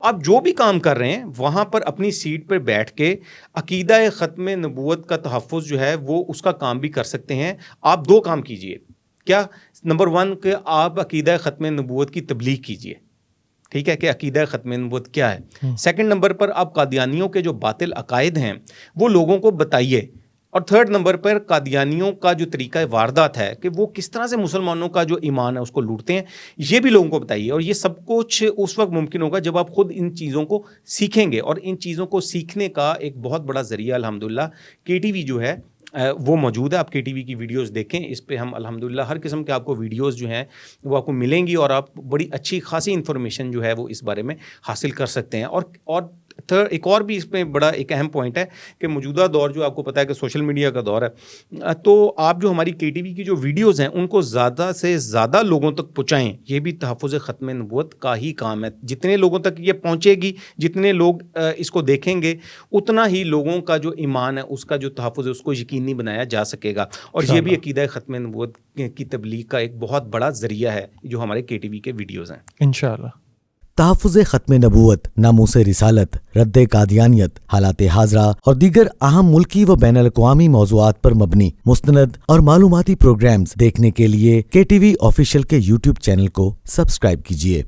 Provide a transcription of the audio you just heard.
آپ جو بھی کام کر رہے ہیں وہاں پر اپنی سیٹ پر بیٹھ کے عقیدہ ختم نبوت کا تحفظ جو ہے وہ اس کا کام بھی کر سکتے ہیں. آپ دو کام کیجئے. کیا؟ نمبر 1 کہ آپ عقیدہ ختم نبوت کی تبلیغ کیجئے. ٹھیک ہے کہ عقیدہ ختم نبوت کیا ہے. سیکنڈ نمبر پر آپ قادیانیوں کے جو باطل عقائد ہیں وہ لوگوں کو بتائیے. اور تھرڈ نمبر پر قادیانیوں کا جو طریقہ واردات ہے کہ وہ کس طرح سے مسلمانوں کا جو ایمان ہے اس کو لوٹتے ہیں، یہ بھی لوگوں کو بتائیے. اور یہ سب کچھ اس وقت ممکن ہوگا جب آپ خود ان چیزوں کو سیکھیں گے. اور ان چیزوں کو سیکھنے کا ایک بہت بڑا ذریعہ الحمدللہ KTV جو ہے وہ موجود ہے. آپ KTV کی ویڈیوز دیکھیں، اس پہ ہم الحمدللہ ہر قسم کے آپ کو ویڈیوز جو ہیں وہ آپ کو ملیں گی، اور آپ بڑی اچھی خاصی انفارمیشن جو ہے وہ اس بارے میں حاصل کر سکتے ہیں. اور ایک اور بھی اس میں بڑا ایک اہم پوائنٹ ہے کہ موجودہ دور جو آپ کو پتہ ہے کہ سوشل میڈیا کا دور ہے، تو آپ جو ہماری KTV کی جو ویڈیوز ہیں ان کو زیادہ سے زیادہ لوگوں تک پہنچائیں. یہ بھی تحفظ ختم نبوت کا ہی کام ہے. جتنے لوگوں تک یہ پہنچے گی، جتنے لوگ اس کو دیکھیں گے، اتنا ہی لوگوں کا جو ایمان ہے اس کا جو تحفظ ہے اس کو یقینی بنایا جا سکے گا. اور یہ بھی عقیدہ ختم نبوت کی تبلیغ کا ایک بہت بڑا ذریعہ ہے جو ہمارے KTV کے ویڈیوز ہیں انشاءاللہ. تحفظ ختم نبوت، ناموس رسالت، رد قادیانیت، حالات حاضرہ اور دیگر اہم ملکی و بین الاقوامی موضوعات پر مبنی مستند اور معلوماتی پروگرامز دیکھنے کے لیے KTV آفیشیل کے YouTube چینل کو سبسکرائب کیجیے.